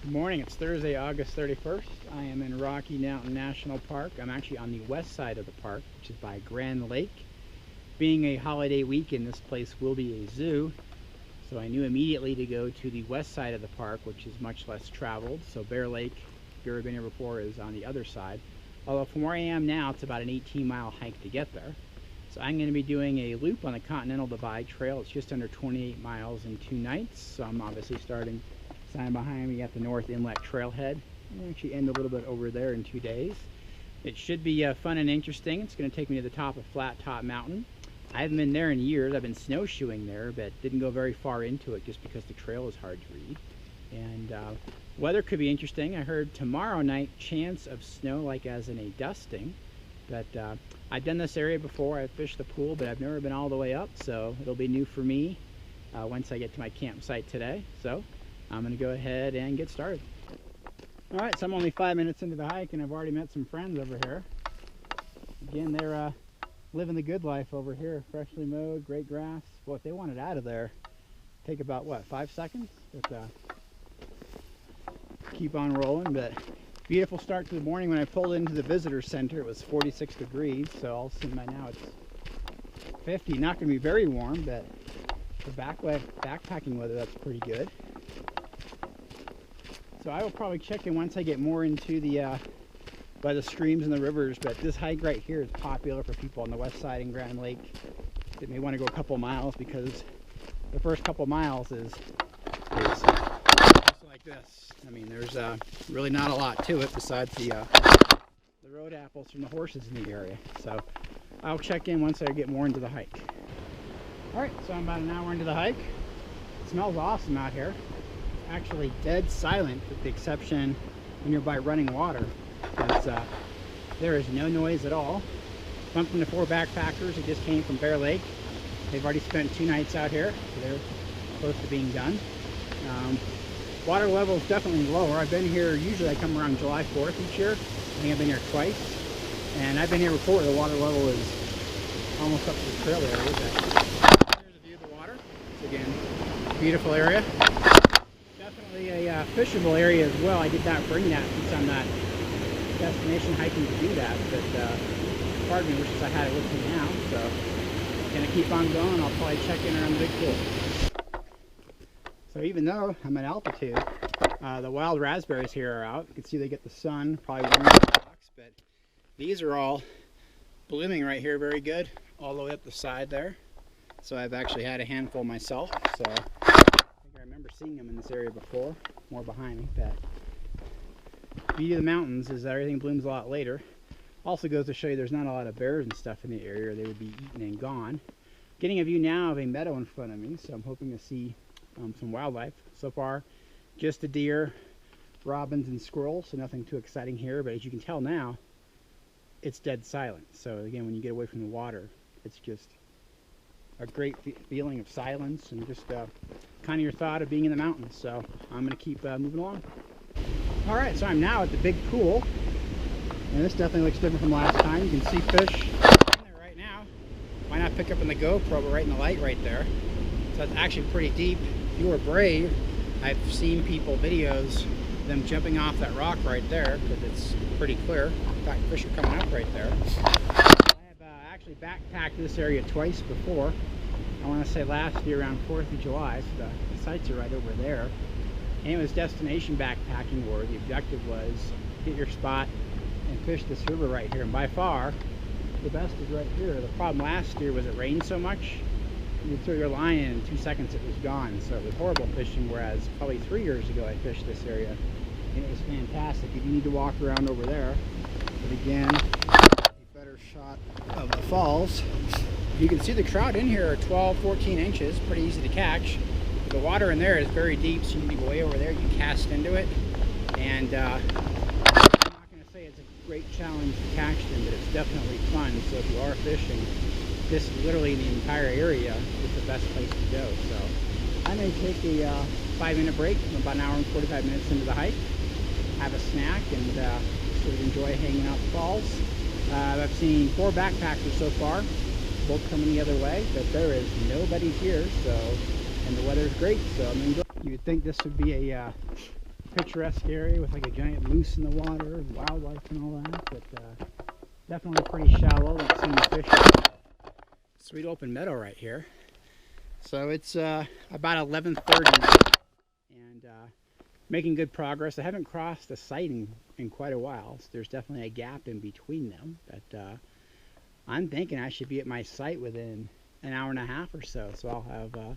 Good morning, it's Thursday, August 31st. I am in Rocky Mountain National Park. I'm actually on the west side of the park, which is by Grand Lake. Being a holiday weekend, this place will be a zoo, so I knew immediately to go to the west side of the park, which is much less traveled. So Bear Lake, if you've ever been here before, is on the other side. Although from where I am now, it's about an 18-mile hike to get there. So I'm going to be doing a loop on the Continental Divide Trail. It's just under 28 miles in 2 nights, so I'm obviously starting sign behind me at the North Inlet trailhead. I'll actually end a little bit over there in 2 days. It should be fun and interesting. It's going to take me to the top of Flattop Mountain. I haven't been there in years. I've been snowshoeing there, but didn't go very far into it just because the trail is hard to read. And weather could be interesting. I heard tomorrow night chance of snow, like as in a dusting. But I've done this area before. I've fished the pool, but I've never been all the way up, so it'll be new for me once I get to my campsite today. So I'm going to go ahead and get started. Alright, so I'm only 5 minutes into the hike and I've already met some friends over here. Again, they're living the good life over here. Freshly mowed, great grass. Well, if they want it out of there, take about, what, 5 seconds? But, keep on rolling. But beautiful start to the morning. When I pulled into the visitor center, it was 46 degrees. So all of a sudden by now it's 50. Not going to be very warm, but for backpacking weather, that's pretty good. So I will probably check in once I get more into the by the streams and the rivers, but this hike right here is popular for people on the west side in Grand Lake that may want to go a couple miles, because the first couple miles is just like this. I mean, there's really not a lot to it besides the road apples from the horses in the area. So I'll check in once I get more into the hike. Alright, so I'm about an hour into the hike. It smells awesome out here. Actually dead silent, with the exception when you're by running water. There is no noise at all. Bumped into 4 backpackers who just came from Bear Lake. They've already spent 2 nights out here, so they're close to being done. Water level is definitely lower. I've been here, usually I come around July 4th each year. I think I've been here twice. And I've been here before. The water level is almost up to the trail area. Here's a view of the water. So again, beautiful area. Definitely a fishable area as well. I did not bring that since I'm not destination hiking to do that, but part of me wishes I had it with me now. So gonna keep on going. I'll probably check in around the big pool. So even though I'm at altitude, the wild raspberries here are out. You can see they get the sun, probably warm the rocks, but these are all blooming right here very good, all the way up the side there. So I've actually had a handful myself. So I remember seeing them in this area before, more behind me. But the beauty of the mountains is that everything blooms a lot later. Also goes to show you there's not a lot of bears and stuff in the area, or they would be eaten and gone. Getting a view now of a meadow in front of me, so I'm hoping to see some wildlife. So far, just the deer, robins, and squirrels, so nothing too exciting here. But as you can tell now, it's dead silent. So again, when you get away from the water, it's just a great feeling of silence and just kind of your thought of being in the mountains. So I'm going to keep moving along. Alright, so I'm now at the big pool, and this definitely looks different from last time. You can see fish in there right now. Why not pick up in the GoPro, but right in the light right there. So it's actually pretty deep. If you were brave, I've seen videos of them jumping off that rock right there, because it's pretty clear. In fact, fish are coming up right there. Actually backpacked this area twice before. I want to say last year around 4th of July, so the sites are right over there. And it was destination backpacking, where the objective was get your spot and fish this river right here. And by far, the best is right here. The problem last year was it rained so much, you threw your line in 2 seconds it was gone. So it was horrible fishing, whereas probably 3 years ago I fished this area and it was fantastic. You do need to walk around over there. But again, better shot of the falls. You can see the trout in here are 12, 14 inches, pretty easy to catch. The water in there is very deep, so you need to go way over there. You cast into it, and I'm not going to say it's a great challenge to catch them, but it's definitely fun. So if you are fishing, this is literally the entire area is the best place to go. So I may take a 5-minute break. I'm about an hour and 45 minutes into the hike, have a snack, and sort of enjoy hanging out the falls. I've seen 4 backpackers so far, both coming the other way, but there is nobody here, so, and the weather's great, so I'm enjoying. You would think this would be a picturesque area with like a giant moose in the water, wildlife and all that, but definitely pretty shallow. Don't see any fish. Sweet open meadow right here. So it's about 11:30 and making good progress. I haven't crossed a site in quite a while, so there's definitely a gap in between them, but I'm thinking I should be at my site within an hour and a half or so, so I'll have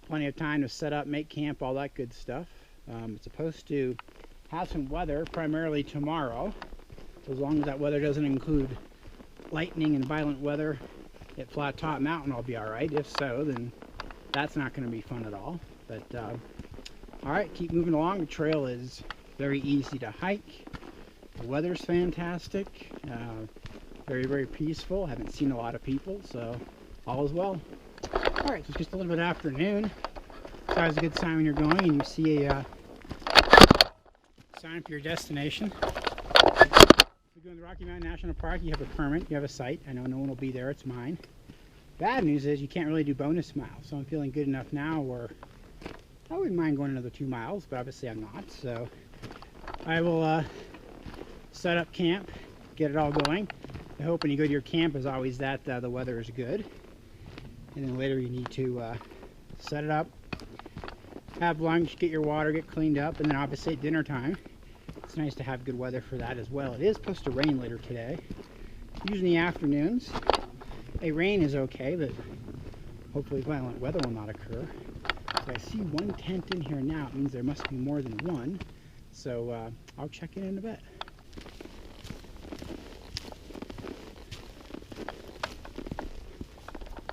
plenty of time to set up, make camp, all that good stuff. It's supposed to have some weather, primarily tomorrow, so as long as that weather doesn't include lightning and violent weather at Flattop Mountain, I'll be alright. If so, then that's not going to be fun at all. But alright, keep moving along. The trail is very easy to hike. The weather's fantastic. Very, very peaceful. Haven't seen a lot of people, so all is well. Alright, so it's just a little bit afternoon. It's always a good sign when you're going and you see a sign for your destination. If you're going to Rocky Mountain National Park, you have a permit, you have a site. I know no one will be there, it's mine. Bad news is you can't really do bonus miles, so I'm feeling good enough now where I wouldn't mind going another 2 miles, but obviously I'm not. So I will set up camp, get it all going. The hope when you go to your camp is always that the weather is good. And then later you need to set it up, have lunch, get your water, get cleaned up, and then obviously at dinner time, it's nice to have good weather for that as well. It is supposed to rain later today, usually in the afternoons. Hey, rain is okay, but hopefully violent weather will not occur. So I see one tent in here now. It means there must be more than one. So I'll check in a bit.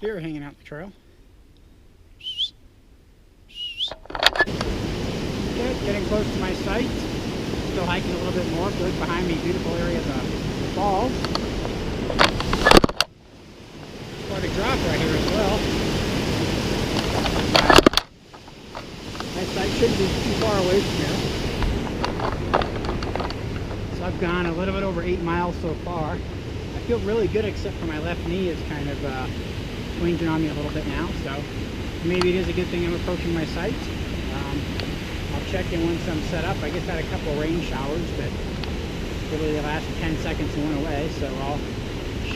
Deer hanging out the trail. Good, getting close to my site. Still hiking a little bit more. Good behind me, beautiful area of the falls. Quite a drop right here as well. My site shouldn't be too far away from here. So I've gone a little bit over 8 miles so far. I feel really good except for my left knee is kind of twinging on me a little bit now. So maybe it is a good thing I'm approaching my site. I'll check in once I'm set up. I guess I had a couple of rain showers, but really they lasted 10 seconds and went away. So I'll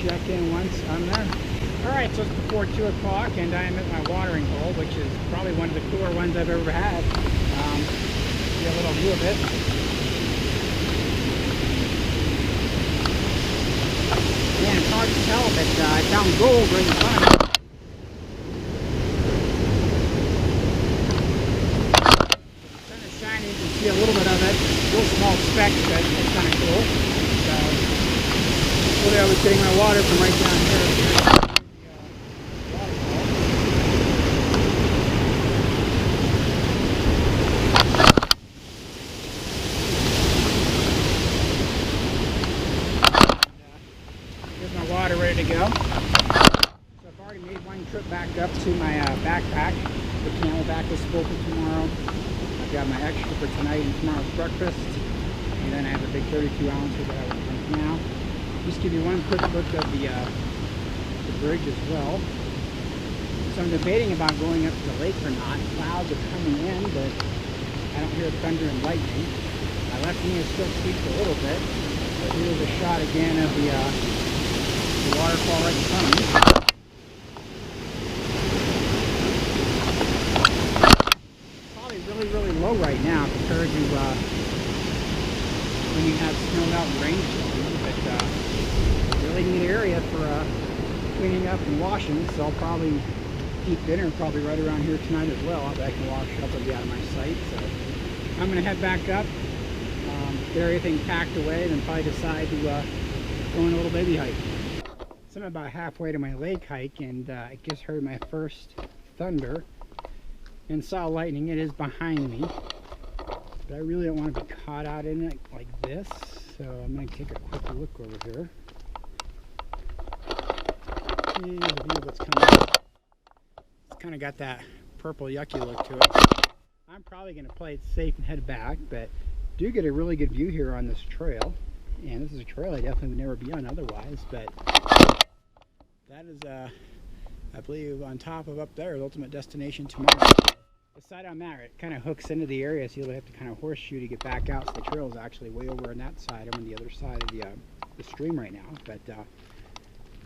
check in once I'm there. Alright, so it's before 2 o'clock and I am at my watering hole, which is probably one of the cooler ones I've ever had. See a little view of it. Man, it's hard to tell, but I found gold right in front of me. The sun is shining, you can see a little bit of it. Real small speck, but it's kind of cool. So, hopefully I was getting my water from right down here. Ready to go. So I've already made one trip back up to my backpack. The camelback is full for tomorrow. I've got my extra for tonight and tomorrow's breakfast. And then I have a big 32 ouncer that I will drink now. Just give you one quick look of the bridge as well. So I'm debating about going up to the lake or not. Clouds are coming in, but I don't hear thunder and lightning. My left knee is still tweaked a little bit. But here's a shot again of the waterfall right in front of me. Probably really, really low right now compared to when you have snow melt and rainstorms, but really neat area for cleaning up and washing, so I'll probably eat dinner probably right around here tonight as well. I'll be back and wash up and be out of my sight, so I'm going to head back up, get everything packed away, and then probably decide to go on a little baby hike. So I'm about halfway to my lake hike and I just heard my first thunder and saw lightning. It is behind me, but I really don't want to be caught out in it like this, so I'm going to take a quick look over here. Here's a view of what's coming up. It's kind of got that purple yucky look to it. I'm probably going to play it safe and head back, but do get a really good view here on this trail. And this is a trail I definitely would never be on otherwise, but that is, I believe, on top of up there, the ultimate destination tomorrow. The side I'm at, it kind of hooks into the area, so you'll have to kind of horseshoe to get back out. So the trail is actually way over on that side. I'm on the other side of the stream right now. But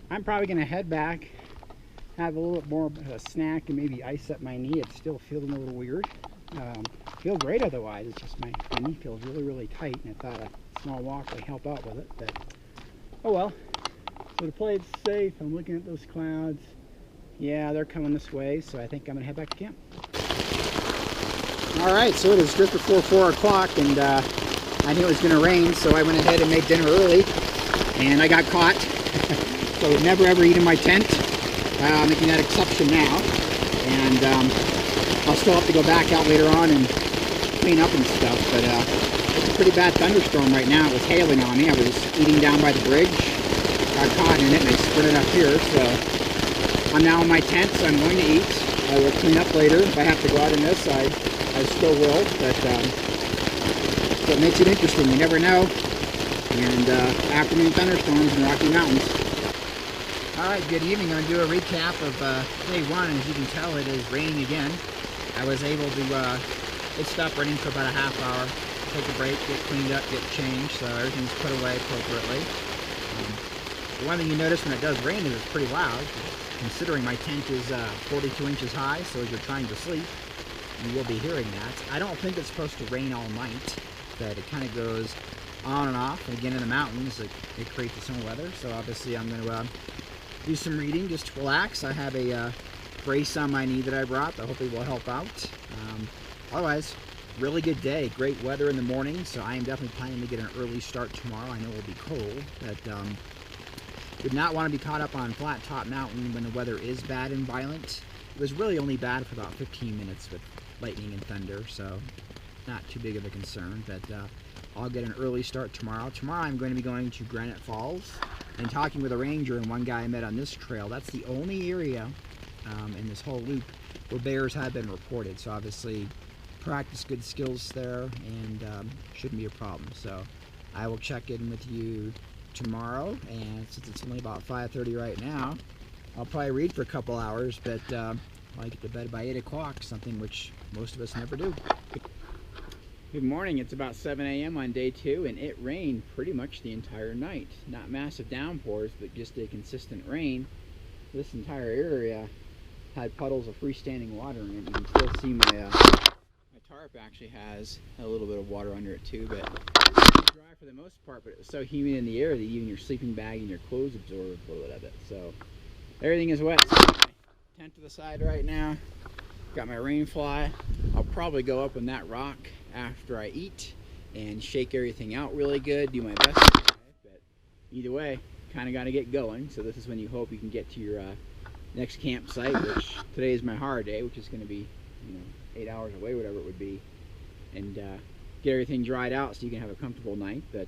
I'm probably going to head back, have a little bit more of a snack, and maybe ice up my knee. It's still feeling a little weird. Feel great otherwise. It's just my knee feels really, really tight, and I thought a small walk would help out with it. But oh well. So to play it safe, I'm looking at those clouds. Yeah, they're coming this way, so I think I'm gonna head back to camp. All right, so it is just before 4 o'clock, and I knew it was gonna rain, so I went ahead and made dinner early, and I got caught. So I would never ever eat in my tent. I'm making that exception now, and I'll still have to go back out later on and clean up and stuff, but it's a pretty bad thunderstorm right now. It was hailing on me. I was eating down by the bridge, got caught in it, and I sprinted up here, so I'm now in my tent, so I'm going to eat. I will clean up later. If I have to go out on this side, I still will, but so it makes it interesting. You never know. And afternoon thunderstorms in the Rocky Mountains. All right, good evening. I'm going to do a recap of day one. As you can tell, it is raining again. I was able to, it stopped raining for about a half hour, take a break, get cleaned up, get changed, so everything's put away appropriately. The one thing you notice when it does rain is it's pretty loud, considering my tent is 42 inches high, so as you're trying to sleep, you will be hearing that. I don't think it's supposed to rain all night, but it kind of goes on and off, and again in the mountains, it creates its own weather, so obviously I'm going to do some reading just to relax. I have a brace on my knee that I brought that hopefully will help out. Otherwise, really good day. Great weather in the morning, so I am definitely planning to get an early start tomorrow. I know it will be cold, but would not want to be caught up on Flattop Mountain when the weather is bad and violent. It was really only bad for about 15 minutes with lightning and thunder, so not too big of a concern, but I'll get an early start tomorrow. Tomorrow I'm going to be going to Granite Falls and talking with a ranger and one guy I met on this trail. That's the only area in this whole loop where bears have been reported, so obviously practice good skills there and shouldn't be a problem. So I will check in with you tomorrow, and since it's only about 5:30 right now, I'll probably read for a couple hours, but I'll get to bed by 8 o'clock, something which most of us never do. Good morning. It's about 7 a.m. on day 2, and it rained pretty much the entire night. Not massive downpours, but just a consistent rain. This entire area had puddles of freestanding water in it. You can still see my tarp actually has a little bit of water under it too, but it's dry for the most part, but it was so humid in the air that even your sleeping bag and your clothes absorbed a little bit of it. So everything is wet. So my tent to the side right now. Got my rain fly. I'll probably go up on that rock after I eat and shake everything out really good, do my best, but either way, kind of got to get going. So this is when you hope you can get to your next campsite, which today is my hard day, which is going to be 8 hours away, whatever it would be, and get everything dried out so you can have a comfortable night. But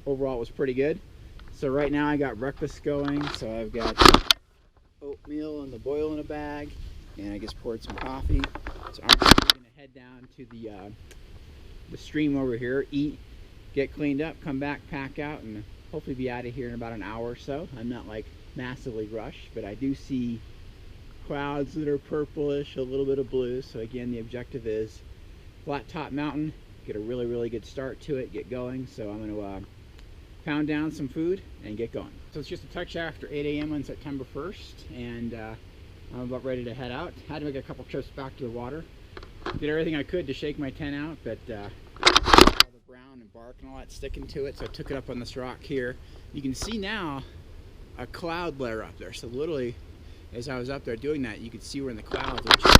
overall it was pretty good. So right now I got breakfast going, so I've got oatmeal in the boil in a bag, and I just poured some coffee. So I'm going to head down to the stream over here, eat, get cleaned up, come back, pack out, and hopefully be out of here in about an hour or so. I'm not like massively rushed, but I do see clouds that are purplish, a little bit of blue. So again, the objective is Flattop Mountain, get a really, really good start to it, get going. So I'm going to pound down some food and get going. So it's just a touch after 8 a.m. on September 1st, and I'm about ready to head out. Had to make a couple trips back to the water. Did everything I could to shake my tent out, but all the brown and bark and all that sticking to it, so I took it up on this rock here. You can see now a cloud layer up there. So literally, as I was up there doing that, you could see we're in the clouds, which is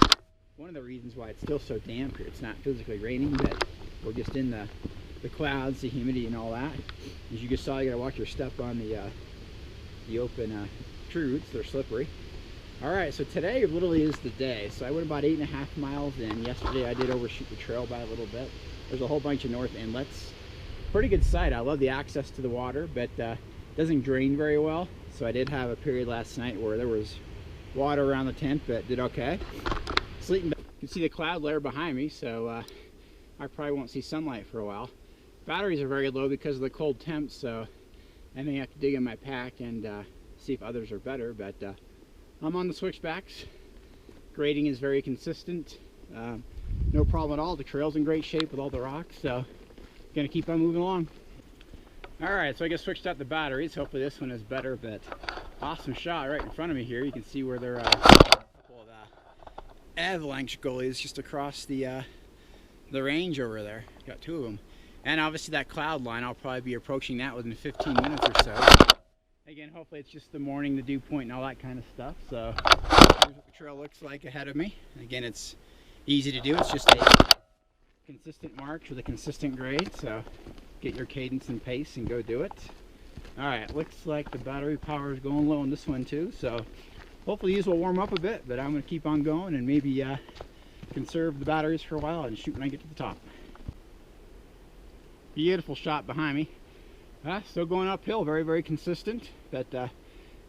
one of the reasons why it's still so damp here. It's not physically raining, but we're just in the clouds, the humidity and all that. As you just saw, you gotta watch your step on the open tree roots. They're slippery. All right, so today literally is the day. So I went about 8.5 miles in. Yesterday I did overshoot the trail by a little bit. There's a whole bunch of north inlets. Pretty good site. I love the access to the water, but doesn't drain very well. So I did have a period last night where there was water around the tent, but did okay. Sleeping back. You can see the cloud layer behind me, so I probably won't see sunlight for a while. Batteries are very low because of the cold temps, so I may have to dig in my pack and see if others are better, but I'm on the switchbacks. Grading is very consistent. No problem at all. The trail's in great shape with all the rocks, so gonna keep on moving along. All right, so I just switched out the batteries. Hopefully this one is better, but awesome shot right in front of me here. You can see where there are a couple of avalanche gullies just across the range over there. Got two of them. And obviously that cloud line, I'll probably be approaching that within 15 minutes or so. Again, hopefully it's just the morning, the dew point and all that kind of stuff. So here's what the trail looks like ahead of me. And again, it's easy to do. It's just a consistent march with a consistent grade. So get your cadence and pace and go do it. All right, looks like the battery power is going low on this one too. So hopefully these will warm up a bit, but I'm gonna keep on going and maybe conserve the batteries for a while and shoot when I get to the top. Beautiful shot behind me. Still going uphill, very, very consistent, but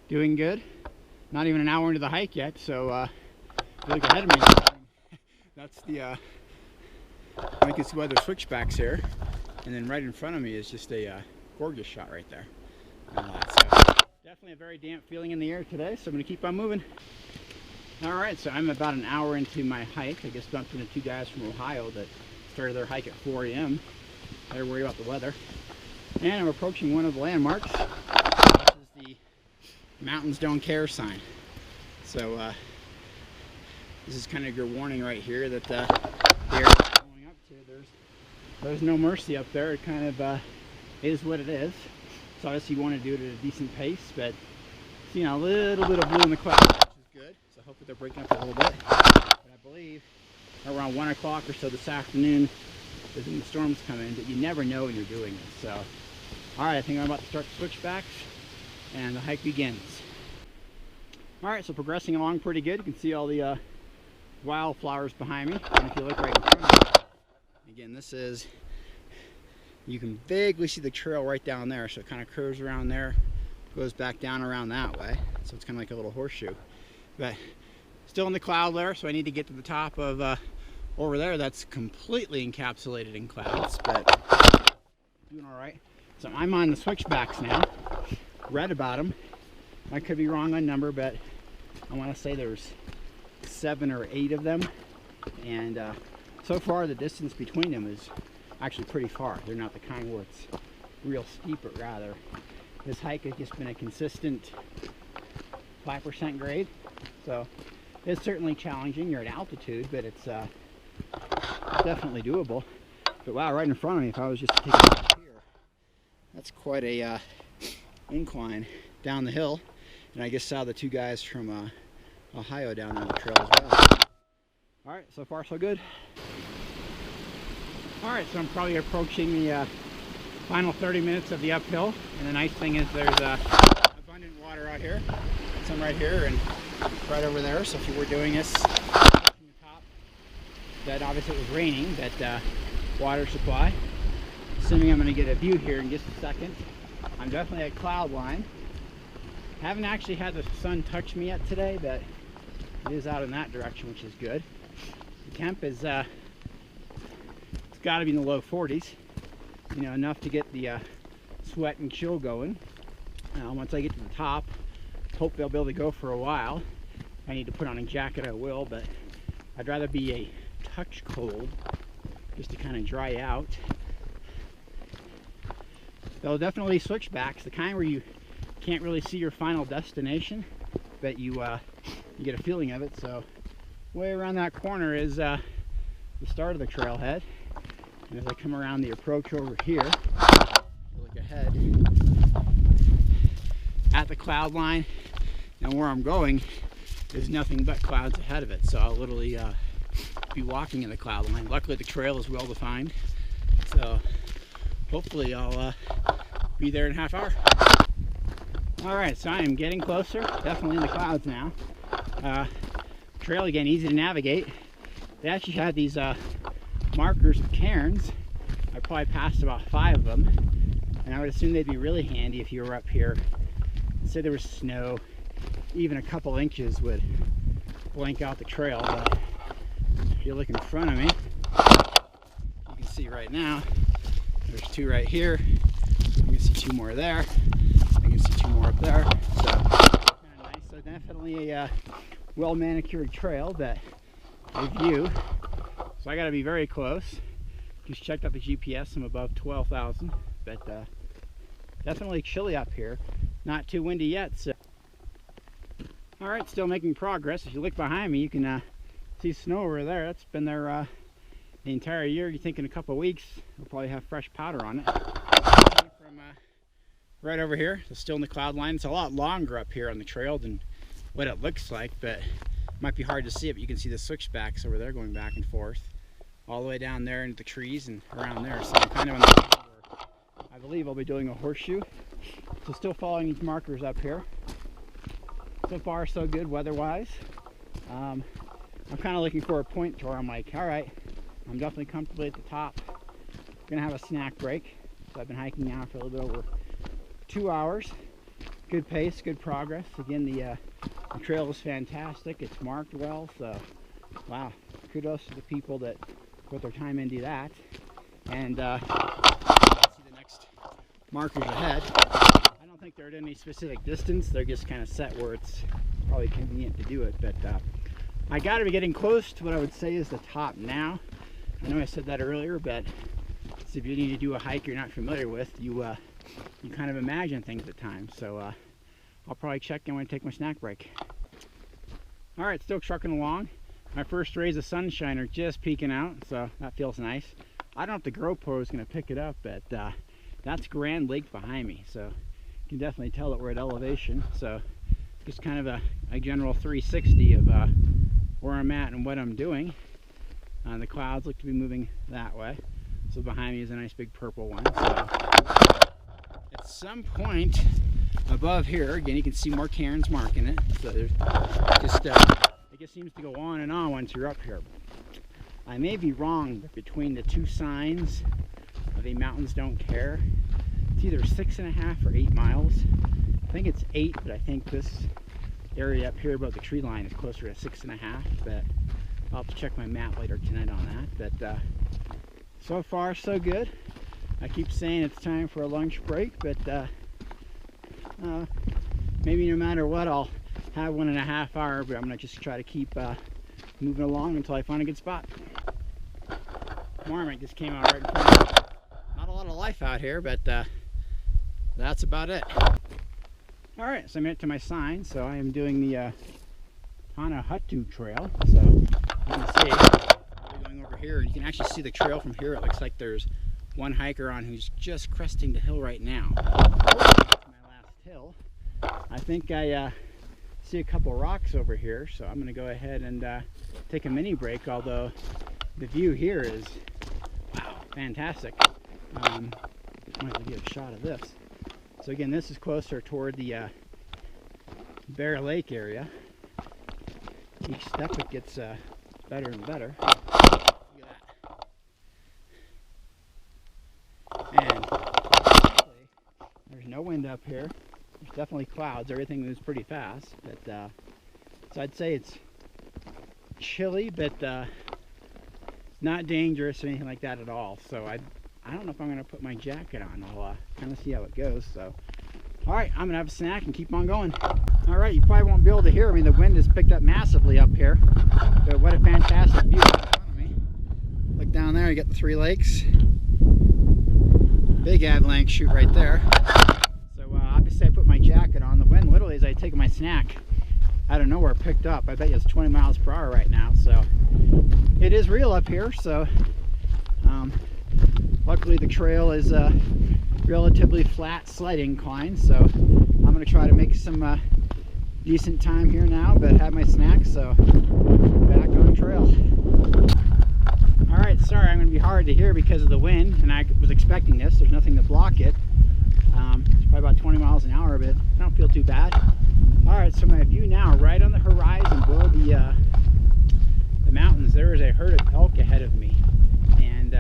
doing good. Not even an hour into the hike yet, so look ahead of me. That's the, I can see why there's switchbacks here. And then right in front of me is just a gorgeous shot right there. So definitely a very damp feeling in the air today, so I'm gonna keep on moving. All right, so I'm about an hour into my hike. I just bumped into two guys from Ohio that started their hike at 4 a.m. They're worried about the weather. And I'm approaching one of the landmarks. This is the Mountains Don't Care sign. So this is kind of your warning right here that the area going up to, there's no mercy up there. It kind of is what it is. So obviously you want to do it at a decent pace, but you know, a little bit of blue in the clouds, which is good. So hopefully they're breaking up a little bit. But I believe around 1 o'clock or so this afternoon is when the storms come in, but you never know when you're doing this. So, all right, I think I'm about to start the switchbacks and the hike begins. All right, so progressing along pretty good. You can see all the wildflowers behind me. And if you look right in front of me, again, this is, you can vaguely see the trail right down there. So it kind of curves around there, goes back down around that way. So it's kind of like a little horseshoe. But still in the cloud layer, so I need to get to the top of over there. That's completely encapsulated in clouds, but doing all right. So I'm on the switchbacks now. Read about them. I could be wrong on number, but I want to say there's 7 or 8 of them. And so far the distance between them is actually pretty far. They're not the kind where it's real steep, but rather this hike has just been a consistent 5% grade. So it's certainly challenging. You're at altitude, but it's definitely doable. But wow, right in front of me, if I was just taking it up here, that's quite a incline down the hill. And I just saw the two guys from Ohio down on the trail as well. All right, so far so good. All right, so I'm probably approaching the final 30 minutes of the uphill. And the nice thing is there's abundant water out here. Some right here and right over there. So if you were doing this from the top, that obviously it was raining, but water supply. Assuming I'm going to get a view here in just a second. I'm definitely at cloud line. Haven't actually had the sun touch me yet today, but it is out in that direction, which is good. The temp is it's got to be in the low 40s, you know, enough to get the sweat and chill going. Once I get to the top, hopefully I'll be able to go for a while. If I need to put on a jacket, I will, but I'd rather be a touch cold just to kind of dry out. There'll definitely switchbacks, the kind where you can't really see your final destination, but you get a feeling of it. So way around that corner is the start of the trailhead. And as I come around the approach over here, look ahead at the cloud line, and where I'm going is nothing but clouds ahead of it. So I'll literally be walking in the cloud line. Luckily the trail is well defined, so hopefully I'll be there in a half hour. All right, so I am getting closer, definitely in the clouds now. Trail again, easy to navigate. They actually had these markers of cairns. I probably passed about 5 of them, and I would assume they'd be really handy if you were up here. Say there was snow, even a couple inches would blank out the trail. But if you look in front of me, you can see right now, there's 2 right here. You can see 2 more there. I can see 2 more up there. So kind of nice. So definitely a well manicured trail, but a view So I got to be very close. Just checked out the GPS. I'm above 12,000, but definitely chilly up here. Not too windy yet. So, all right, still making progress. If you look behind me, you can see snow over there. That's been there the entire year. You think in a couple of weeks we'll probably have fresh powder on it. From right over here, so still in the cloud line. It's a lot longer up here on the trail than what it looks like, but it might be hard to see it. But you can see the switchbacks over there going back and forth, all the way down there into the trees and around there. So I'm kind of on the point where I believe I'll be doing a horseshoe. So still following these markers up here. So far so good weather-wise. I'm kind of looking for a point where I'm like, all right, I'm definitely comfortably at the top. Gonna have a snack break. So I've been hiking now for a little bit over 2 hours. Good pace, good progress. Again, the trail is fantastic. It's marked well, so wow, kudos to the people that put their time into that. And see the next markers ahead. I don't think they're at any specific distance. They're just kind of set where it's probably convenient to do it. But I got to be getting close to what I would say is the top now. I know I said that earlier, but if you need to do a hike you're not familiar with, you kind of imagine things at times. So I'll probably check in when I take my snack break. All right, still trucking along. My first rays of sunshine are just peeking out, so that feels nice. I don't know if the GoPro is going to pick it up, but that's Grand Lake behind me, so you can definitely tell that we're at elevation. So just kind of a general 360 of where I'm at and what I'm doing. The clouds look to be moving that way. So behind me is a nice big purple one. So at some point above here, again, you can see more cairns marking it. So there's just, it just seems to go on and on once you're up here. I may be wrong, but between the two signs of the mountains don't care, it's either 6.5 or 8 miles. I think it's 8, but I think this area up here above the tree line is closer to 6.5, but I'll have to check my map later tonight on that. But so far so good. I keep saying it's time for a lunch break, but maybe no matter what I'll have 1.5 hours, but I'm gonna just try to keep moving along until I find a good spot. Marmot just came out right in front of me. Not a lot of life out here, but that's about it. All right, so I made it to my sign. So I am doing the Tonahutu trail. So you can see we're going over here, and you can actually see the trail from here. It looks like there's one hiker on who's just cresting the hill right now. That's my last hill. I think I see a couple rocks over here, so I'm going to go ahead and take a mini break. Although the view here is wow, fantastic. Might as well get a shot of this. So again, this is closer toward the Bear Lake area. Each step it gets better and better. Look at that. And there's no wind up here. There's definitely clouds. Everything moves pretty fast. But so I'd say it's chilly, but not dangerous or anything like that at all. So I don't know if I'm going to put my jacket on. I'll kind of see how it goes. So, all right, I'm going to have a snack and keep on going. All right, you probably won't be able to hear me. The wind has picked up massively up here. But what a fantastic view in front of me. Look down there, you got the 3 lakes. Big avalanche chute right there. So obviously I put my jacket on. The wind literally, as I take my snack, out of nowhere picked up. I bet you it's 20 miles per hour right now. So it is real up here. So luckily the trail is a relatively flat, slight incline. So I'm going to try to make some decent time here now, but have my snack. So back on the trail. All right, sorry, I'm going to be hard to hear because of the wind, and I was expecting this. There's nothing to block it. It's probably about 20 miles an hour, but I don't feel too bad. All right, so my view now, right on the horizon below the mountains, there is a herd of elk ahead of me, and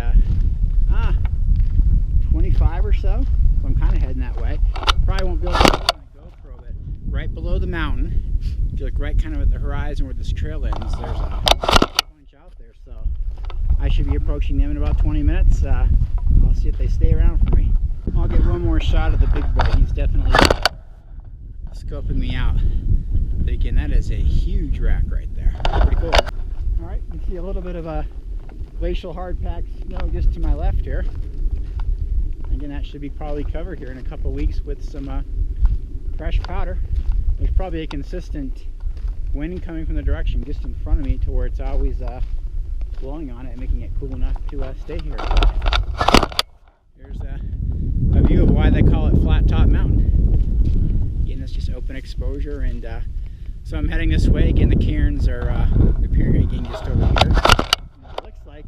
25 or so. So I'm kind of heading that way. Probably won't be able to see my GoPro, but right below the mountain, if you look right kind of at the horizon where this trail ends, there's a bunch out there. So I should be approaching them in about 20 minutes. I'll see if they stay around for me. I'll get one more shot of the big boy. He's definitely scoping me out. But again, that is a huge rack right there. Pretty cool. All right, you can see a little bit of glacial hardpack snow just to my left here. Again, that should be probably covered here in a couple weeks with some fresh powder. There's probably a consistent wind coming from the direction just in front of me to where it's always blowing on it and making it cool enough to stay here. Here's a view of why they call it Flattop Mountain. Again, that's just open exposure, and so I'm heading this way. Again, the cairns are appearing again just over here. And it looks like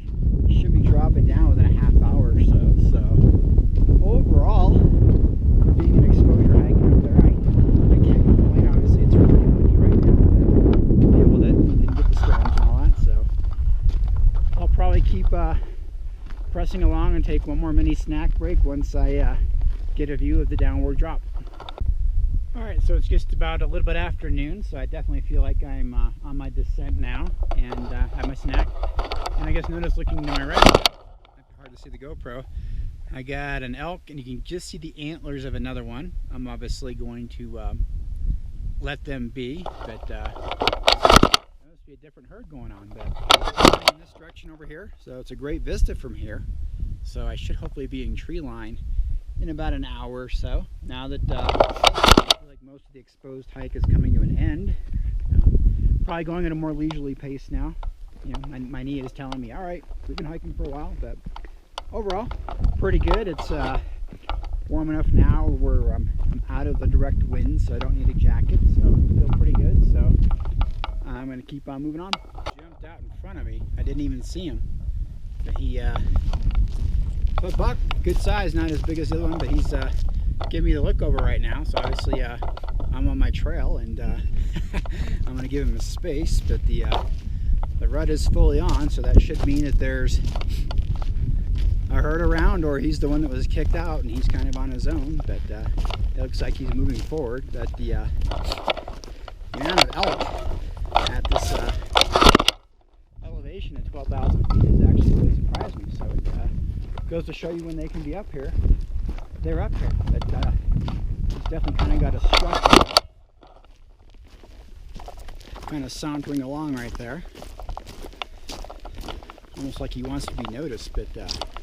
it should be dropping down within a half hour or so. So overall, for being an exposure hike up there, I can't complain. Obviously, it's really windy right now. Yeah, well, that didn't get the storms and all that, so I'll probably keep pressing along and take one more mini snack break once I get a view of the downward drop. Alright, so it's just about a little bit after noon, so I definitely feel like I'm on my descent now, and have my snack. And I guess notice looking to my right, might be hard to see the GoPro, I got an elk, and you can just see the antlers of another one. I'm obviously going to let them be, but there must be a different herd going on. But in this direction over here, so it's a great vista from here. So I should hopefully be in tree line in about an hour or so. Now that I feel like most of the exposed hike is coming to an end, probably going at a more leisurely pace now. You know, my knee is telling me, all right, we've been hiking for a while, but overall, pretty good. It's warm enough now where I'm out of the direct wind, so I don't need a jacket, so I feel pretty good. So I'm going to keep on moving on. Jumped out in front of me. I didn't even see him. But he, a buck, good size, not as big as the other one, but he's giving me the look over right now. So obviously I'm on my trail, and I'm going to give him a space, but the rut is fully on, so that should mean that there's a herd around, or he's the one that was kicked out and he's kind of on his own. But it looks like he's moving forward. But the amount of elk at this elevation at 12,000 feet has actually really surprised me. So it goes to show you when they can be up here, they're up here. But he's definitely kind of got a structure, kind of sauntering along right there, almost like he wants to be noticed. But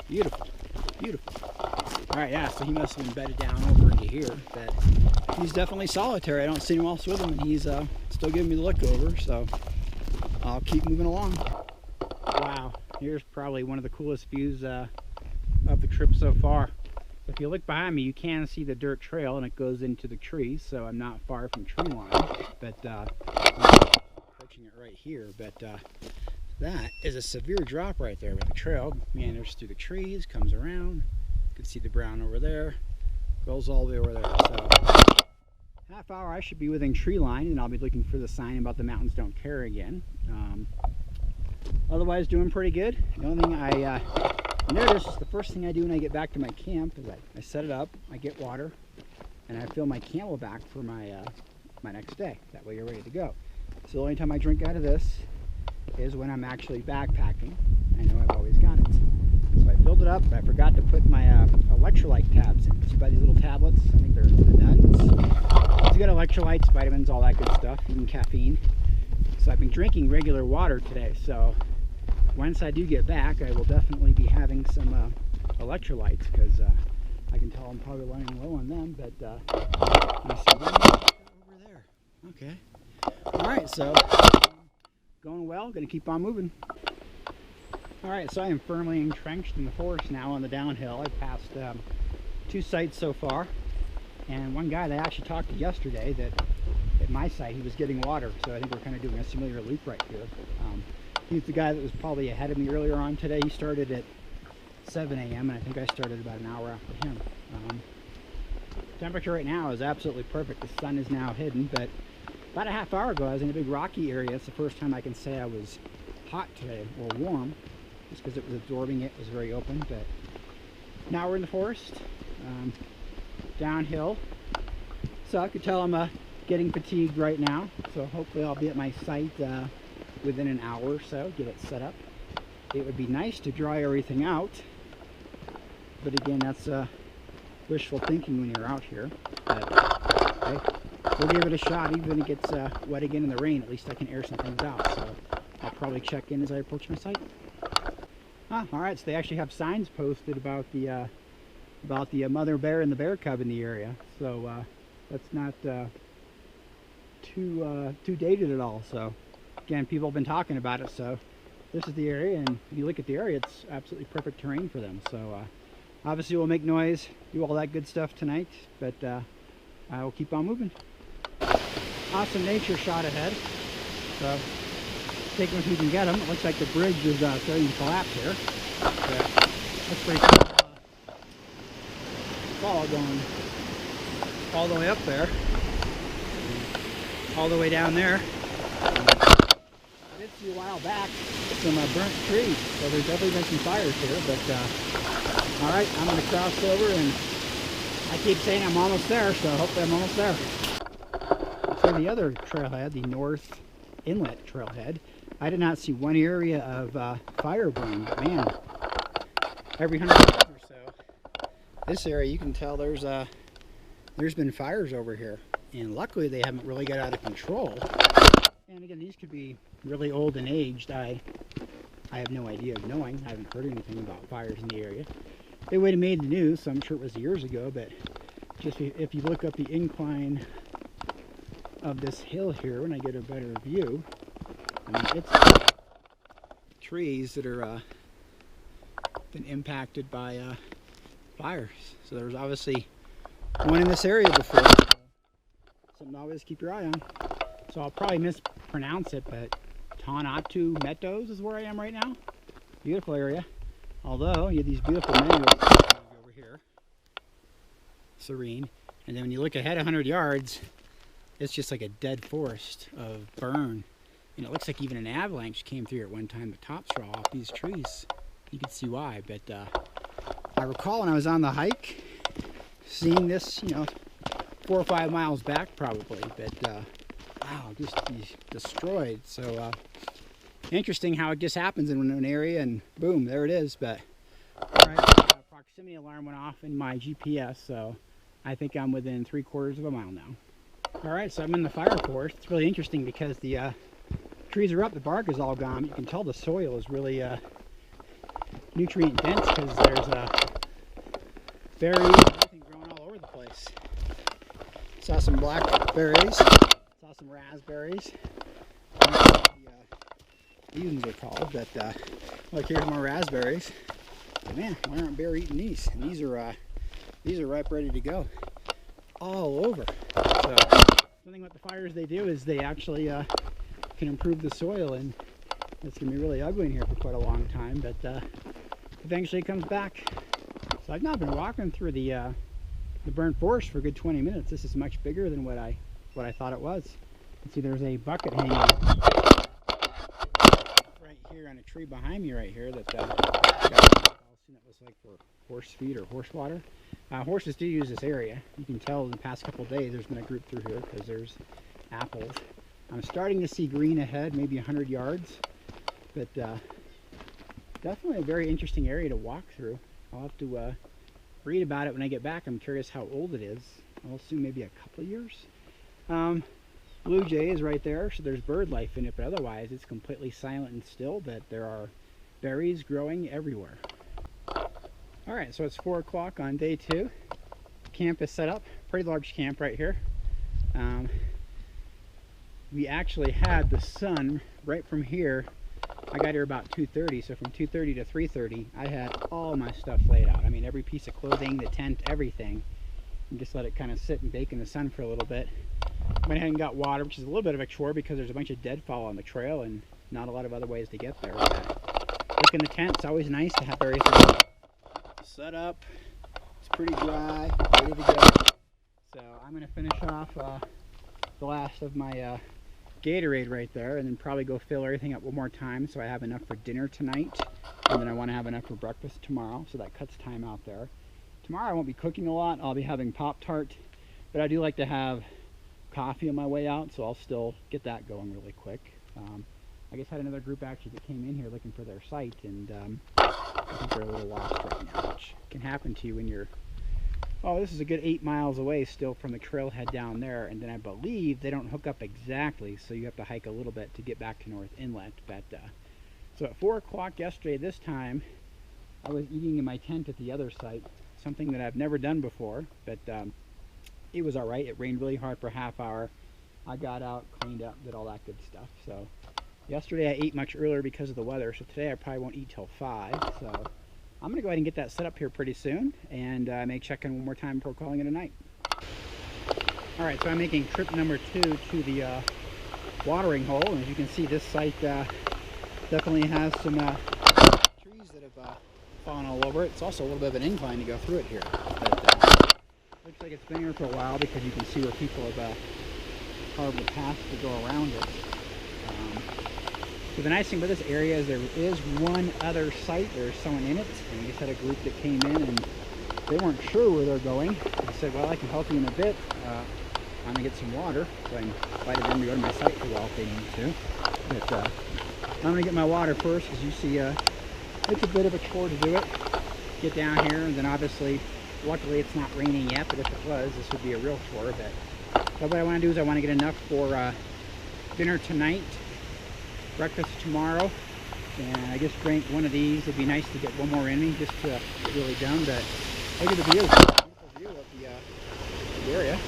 beautiful, beautiful. All right, yeah, so he must have been bedded down over into here, but he's definitely solitary. I don't see anyone else with him, and he's still giving me the look over, so I'll keep moving along. Wow, here's probably one of the coolest views of the trip so far. If you look behind me, you can see the dirt trail, and it goes into the trees, so I'm not far from tree line, but I'm approaching it right here. But that is a severe drop right there, where the trail meanders through the trees, comes around. You can see the brown over there, goes all the way over there. So half hour I should be within tree line, and I'll be looking for the sign about the mountains don't care again. Otherwise doing pretty good. The only thing I noticed, the first thing I do when I get back to my camp is I set it up, I get water, and I fill my Camelback for my my next day. That way you're ready to go. So the only time I drink out of this is when I'm actually backpacking. I know I've always got it. So I filled it up, but I forgot to put my electrolyte tabs in. So you buy these little tablets, I think they're nuns. It's got electrolytes, vitamins, all that good stuff, even caffeine. So I've been drinking regular water today. So once I do get back, I will definitely be having some electrolytes, because I can tell I'm probably running low on them. But you see them over there. Okay. All right, so going well, gonna keep on moving. All right, so I am firmly entrenched in the forest now on the downhill. I've passed 2 sites so far, and one guy that I actually talked to yesterday, that at my site he was getting water, so I think we're kind of doing a similar loop right here. He's the guy that was probably ahead of me earlier on today. He started at 7 a.m. and I think I started about an hour after him. Temperature right now is absolutely perfect. The sun is now hidden, but about a half hour ago I was in a big rocky area. It's the first time I can say I was hot today, or warm, just because it was absorbing it. It was very open. But now we're in the forest, downhill, so I could tell I'm getting fatigued right now. So hopefully I'll be at my site within an hour or so, get it set up. It would be nice to dry everything out, but again, that's wishful thinking when you're out here. But okay, we'll give it a shot. Even if it gets wet again in the rain, at least I can air some things out. So I'll probably check in as I approach my site. All right, so they actually have signs posted about the mother bear and the bear cub in the area. So that's not too dated at all. So again, people have been talking about it. So this is the area, and if you look at the area, it's absolutely perfect terrain for them. So obviously we'll make noise, do all that good stuff tonight, but I will keep on moving. Awesome nature shot ahead. So take them if you can get them. It looks like the bridge is starting to collapse here. That's pretty cool. Fall going all the way up there, all the way down there. I did see a while back some burnt trees, so there's definitely been some fires here. But all right, I'm going to cross over, and I keep saying I'm almost there, so hopefully I'm almost there. So the other trailhead, the North Inlet trailhead, I did not see one area of fire burn, but man, every 100 yards or so, this area you can tell there's been fires over here, and luckily they haven't really got out of control. And again, these could be really old and aged. I have no idea of knowing. I haven't heard anything about fires in the area. They would have made the news, so I'm sure it was years ago, but just if you look up the incline of this hill here, when I get a better view, I mean, it's trees that are been impacted by fires. So there was obviously one in this area before. So something to always keep your eye on. So I'll probably mispronounce it, but Tonahutu Meadows is where I am right now. Beautiful area. Although you have these beautiful mangroves over here, serene. And then when you look ahead 100 yards, it's just like a dead forest of burn. And it looks like even an avalanche came through at one time. The tops are all off these trees. You can see why. But I recall when I was on the hike, seeing this, 4 or 5 miles back probably. But wow, just destroyed. So interesting how it just happens in an area, and boom, there it is. But all right, proximity alarm went off in my GPS, so I think I'm within 3/4 of a mile now. All right, so I'm in the fire forest. It's really interesting because the trees are up, the bark is all gone. You can tell the soil is really nutrient dense because there's berries and everything growing all over the place. Saw some blackberries, saw some raspberries. These are called, but look, here's more raspberries. But man, why aren't bear eating these? And these are ripe, ready to go, all over. So something about the fires they do is they actually can improve the soil, and it's gonna be really ugly in here for quite a long time, but eventually it comes back. So I've now been walking through the burnt forest for a good 20 minutes. This is much bigger than what I thought it was. You can see there's a bucket hanging right here on a tree behind me right here that was like for horse feed or horse water. Horses do use this area. You can tell in the past couple of days there's been a group through here because there's apples. I'm starting to see green ahead, maybe 100 yards, but definitely a very interesting area to walk through. I'll have to read about it when I get back. I'm curious how old it is. I'll assume maybe a couple of years. Blue jay is right there, so there's bird life in it, but otherwise it's completely silent and still, but there are berries growing everywhere. Alright, so it's 4 o'clock on day 2. Camp is set up. Pretty large camp right here. We actually had the sun right from here. I got here about 2:30, so from 2:30 to 3:30 I had all my stuff laid out. I mean, every piece of clothing, the tent, everything. And just let it kind of sit and bake in the sun for a little bit. Went ahead and got water, which is a little bit of a chore because there's a bunch of deadfall on the trail and not a lot of other ways to get there. Look in the tent, it's always nice to have everything set up. It's pretty dry, ready to go. So I'm going to finish off the last of my Gatorade right there, and then probably go fill everything up one more time so I have enough for dinner tonight, and then I want to have enough for breakfast tomorrow, so that cuts time out there. Tomorrow I won't be cooking a lot. I'll be having Pop-Tart, but I do like to have coffee on my way out, so I'll still get that going really quick. I just had another group actually that came in here looking for their site, and I think they're a little lost right now, which can happen to you when you're, oh, this is a good 8 miles away still from the trailhead down there, and then I believe they don't hook up exactly, so you have to hike a little bit to get back to North Inlet. But so at 4 o'clock yesterday this time, I was eating in my tent at the other site, something that I've never done before, but it was all right. It rained really hard for a half hour. I got out, cleaned up, did all that good stuff. So yesterday I ate much earlier because of the weather, so today I probably won't eat till 5. So I'm gonna go ahead and get that set up here pretty soon, and I may check in one more time before calling it a night. All right, so I'm making trip number 2 to the watering hole, and as you can see, this site definitely has some trees that have fallen all over it. It's also a little bit of an incline to go through it here, but looks like it's been here for a while because you can see where people have carved the path to go around it. So the nice thing about this area is there is one other site. There's someone in it, and we just had a group that came in and they weren't sure where they're going. I said, well, I can help you in a bit. I'm gonna get some water, so I invited them to go to my site for a while if they need to. But I'm gonna get my water first, as you see, it's a bit of a chore to do it. Get down here, and then obviously, luckily it's not raining yet, but if it was, this would be a real chore. But what I want to do is I want to get enough for dinner tonight, breakfast tomorrow, and I just drank one of these. It'd be nice to get one more in me, just to get really done. But look at the view, beautiful view of the area.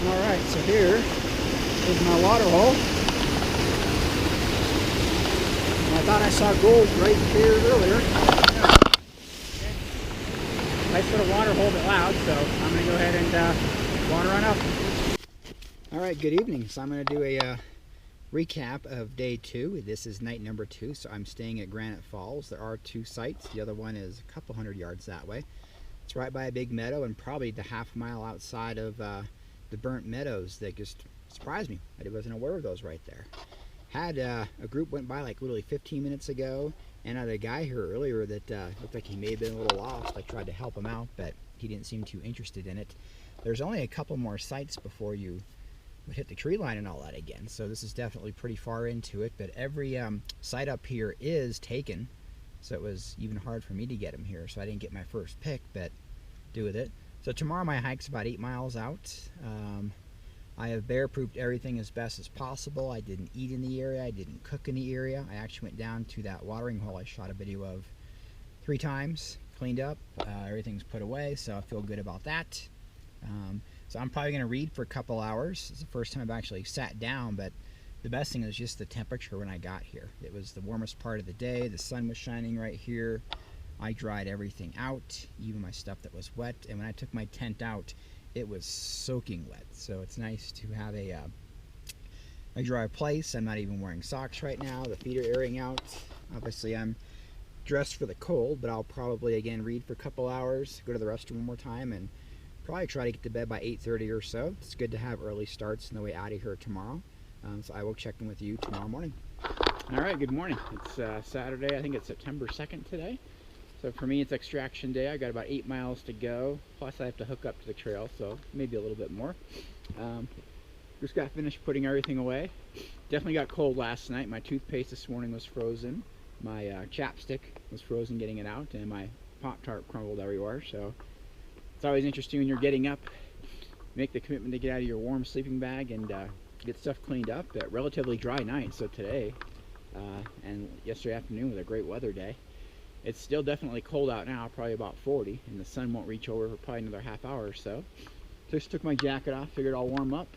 Alright, so here is my water hole. And I thought I saw gold right here earlier. Nice little water hole, but loud, so I'm going to go ahead and water on up. Alright, good evening. So I'm going to do a recap of day 2. This is night number 2, so I'm staying at Granite Falls. There are 2 sites. The other one is a couple hundred yards that way. It's right by a big meadow and probably the half mile outside of the burnt meadows that just surprised me. I wasn't aware of those right there. Had a group went by like literally 15 minutes ago, and I had a guy here earlier that looked like he may have been a little lost. I tried to help him out, but he didn't seem too interested in it. There's only a couple more sites before you would hit the tree line and all that again, so this is definitely pretty far into it, but every site up here is taken, so it was even hard for me to get him here, so I didn't get my first pick, but do with it. So tomorrow my hike's about 8 miles out. I have bear-proofed everything as best as possible. I didn't eat in the area. I didn't cook in the area. I actually went down to that watering hole I shot a video of 3 times, cleaned up. Everything's put away, so I feel good about that. So I'm probably going to read for a couple hours. It's the first time I've actually sat down, but the best thing is just the temperature when I got here. It was the warmest part of the day. The sun was shining right here. I dried everything out, even my stuff that was wet, and when I took my tent out, it was soaking wet. So it's nice to have a dry place. I'm not even wearing socks right now. The feet are airing out. Obviously, I'm dressed for the cold, but I'll probably, again, read for a couple hours, go to the restroom one more time, and probably try to get to bed by 8:30 or so. It's good to have early starts on the way out of here tomorrow. So I will check in with you tomorrow morning. All right, good morning. It's Saturday. I think it's September 2nd today. So for me, it's extraction day. I got about 8 miles to go. Plus, I have to hook up to the trail, so maybe a little bit more. Just got finished putting everything away. Definitely got cold last night. My toothpaste this morning was frozen. My chapstick was frozen getting it out, and my Pop-Tart crumbled everywhere. So it's always interesting when you're getting up, make the commitment to get out of your warm sleeping bag and get stuff cleaned up. A relatively dry night, so today and yesterday afternoon was a great weather day. It's still definitely cold out now, probably about 40, and the sun won't reach over for probably another half hour or so. Just took my jacket off, figured I'll warm up.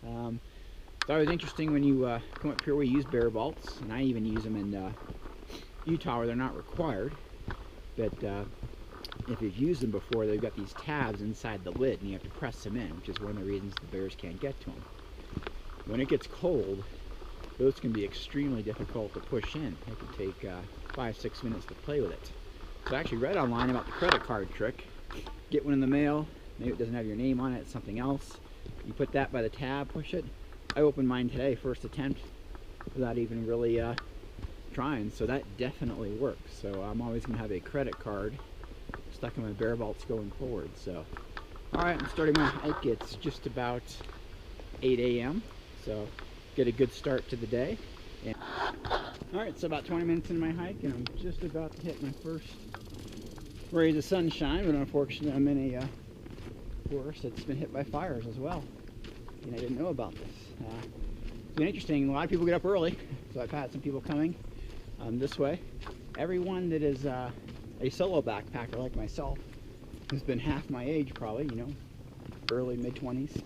It's always interesting when you come up here. We use bear vaults, and I even use them in Utah where they're not required. But if you've used them before, they've got these tabs inside the lid, and you have to press them in, which is one of the reasons the bears can't get to them. When it gets cold, those can be extremely difficult to push in. It can take 5-6 minutes to play with it. So I actually read online about the credit card trick. Get one in the mail, maybe it doesn't have your name on it, it's something else. You put that by the tab, push it. I opened mine today, first attempt, without even really trying, so that definitely works. So I'm always going to have a credit card stuck in my bear vaults going forward. So, alright, I'm starting my hike. It's just about 8 a.m. So get a good start to the day. And alright, so about 20 minutes into my hike, and I'm just about to hit my first rays of sunshine, but unfortunately I'm in a forest that's been hit by fires as well. And I didn't know about this. It's been interesting. A lot of people get up early, so I've had some people coming this way. Everyone that is a solo backpacker like myself has been half my age probably, you know, early mid-20s.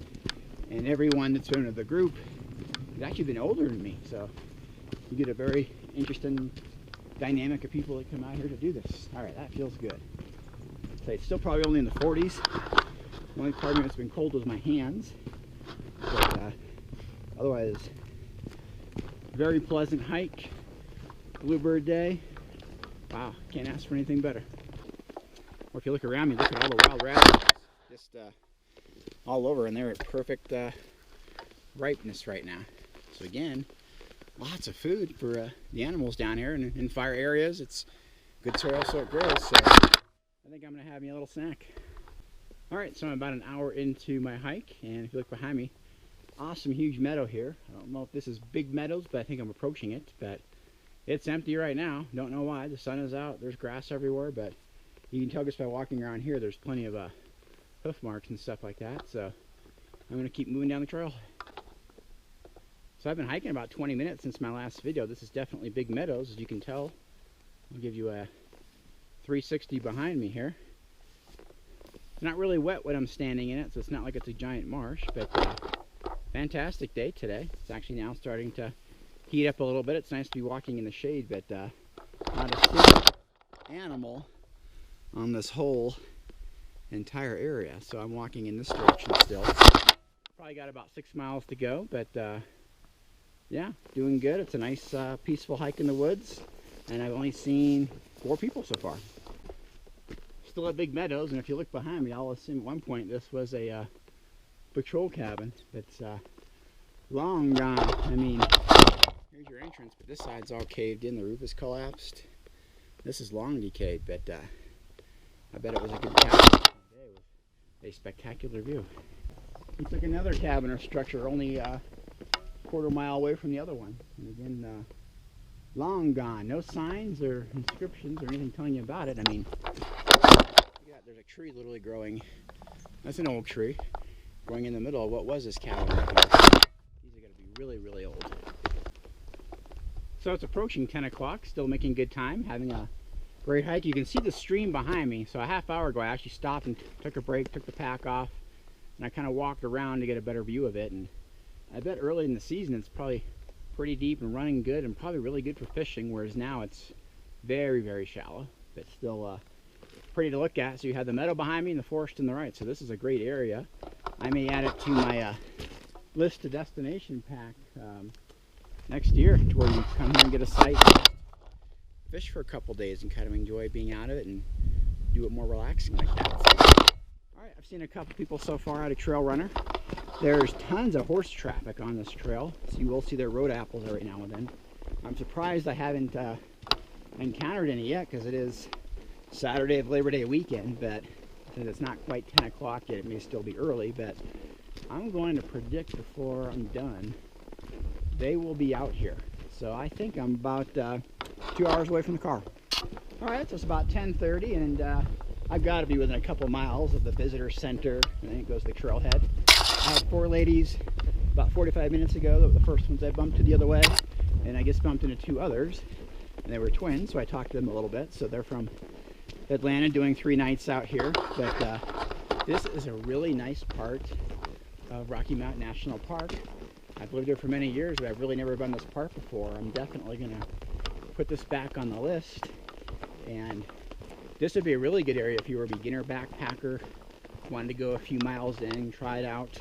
And everyone that's been in the group has actually been older than me, so you get a very interesting dynamic of people that come out here to do this. All right, that feels good. So it's still probably only in the 40s. The only part of me that's been cold was my hands, but otherwise, very pleasant hike. Bluebird day. Wow, can't ask for anything better. Or if you look around me, look at all the wild raspberries just all over, and they're at perfect ripeness right now. So again, lots of food for the animals down here, and in fire areas, it's good soil so it grows. So I think I'm gonna have me a little snack. All right, so I'm about an hour into my hike, and if you look behind me, awesome huge meadow here. I don't know if this is Big Meadows, but I think I'm approaching it. But it's empty right now. Don't know why. The sun is out. There's grass everywhere, but you can tell just by walking around here, there's plenty of hoof marks and stuff like that. So I'm going to keep moving down the trail. So I've been hiking about 20 minutes since my last video. This is definitely Big Meadows, as you can tell. I'll give you a 360 behind me here. It's not really wet when I'm standing in it, so it's not like it's a giant marsh, but fantastic day today. It's actually now starting to heat up a little bit. It's nice to be walking in the shade, but not a single animal on this whole entire area. So I'm walking in this direction still. Probably got about 6 miles to go, but yeah, doing good. It's a nice peaceful hike in the woods, and I've only seen 4 people so far. Still at Big Meadows, and if you look behind me, I'll assume at one point this was a patrol cabin that's long gone. I mean, here's your entrance, but this side's all caved in. The roof is collapsed. This is long decayed, but I bet it was a good cabin today with a spectacular view. Looks like another cabin or structure only a quarter mile away from the other one. And again, long gone. No signs or inscriptions or anything telling you about it. I mean, look at that. There's a tree literally growing. That's an old tree growing in the middle of what was this cabin. These are going to be really, really old. So it's approaching 10 o'clock, still making good time, having a great hike. You can see the stream behind me. So a half hour ago I actually stopped and took a break, took the pack off, and I kind of walked around to get a better view of it. And I bet early in the season it's probably pretty deep and running good and probably really good for fishing, whereas now it's very, very shallow, but still pretty to look at. So you have the meadow behind me and the forest on the right. So this is a great area. I may add it to my list to destination pack next year, to where you come here and get a site, fish for a couple days, and kind of enjoy being out of it and do it more relaxing like that. So, all right, I've seen a couple people so far out of Trail Runner. There's tons of horse traffic on this trail, so you will see their road apples every now and then. I'm surprised I haven't encountered any yet, because it is Saturday of Labor Day weekend, but since it's not quite 10 o'clock yet, it may still be early, but I'm going to predict before I'm done they will be out here. So I think I'm about 2 hours away from the car. All right, so it's about 10:30, and I've got to be within a couple miles of the visitor center, and then it goes to the trailhead. I had 4 ladies about 45 minutes ago. They were the first ones I bumped to the other way, and I just bumped into 2 others, and they were twins, so I talked to them a little bit. So they're from Atlanta, doing 3 nights out here. But this is a really nice part of Rocky Mountain National Park. I've lived here for many years, but I've really never been this park before. I'm definitely going to put this back on the list, and this would be a really good area if you were a beginner backpacker, wanted to go a few miles in, try it out.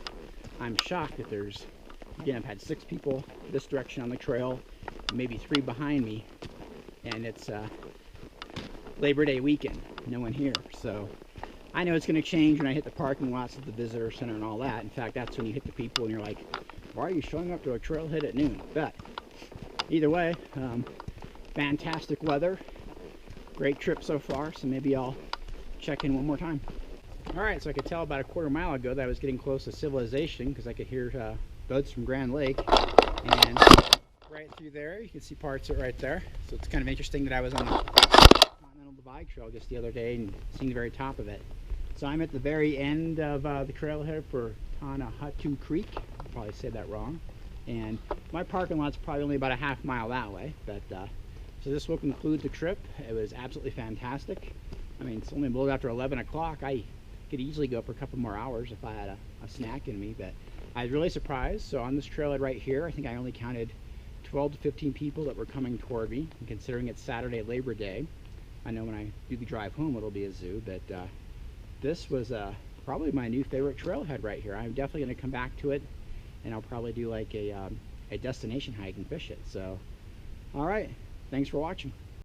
I'm shocked that there's, again, I've had 6 people this direction on the trail, maybe 3 behind me, and it's Labor Day weekend, no one here. So I know it's going to change when I hit the parking lots of the visitor center and all that. In fact, that's when you hit the people and you're like, why are you showing up to a trailhead at noon? But either way, fantastic weather, great trip so far, so maybe I'll check in one more time. All right, so I could tell about a quarter mile ago that I was getting close to civilization, because I could hear buds from Grand Lake, and right through there you can see parts of it right there. So it's kind of interesting that I was on the Continental Divide Trail just the other day and seeing the very top of it. So I'm at the very end of the trailhead for Tonahutu Creek. I'll probably say that wrong. And My parking lot's probably only about a half mile that way, but so this will conclude the trip. It was absolutely fantastic. I mean, it's only a little after 11 o'clock. I could easily go for a couple more hours if I had a snack in me, but I was really surprised. So on this trailhead right here, I think I only counted 12 to 15 people that were coming toward me, and considering it's Saturday, Labor Day, I know when I do the drive home it'll be a zoo, but this was probably my new favorite trailhead right here. I'm definitely going to come back to it, and I'll probably do like a destination hike and fish it. So, all right, thanks for watching.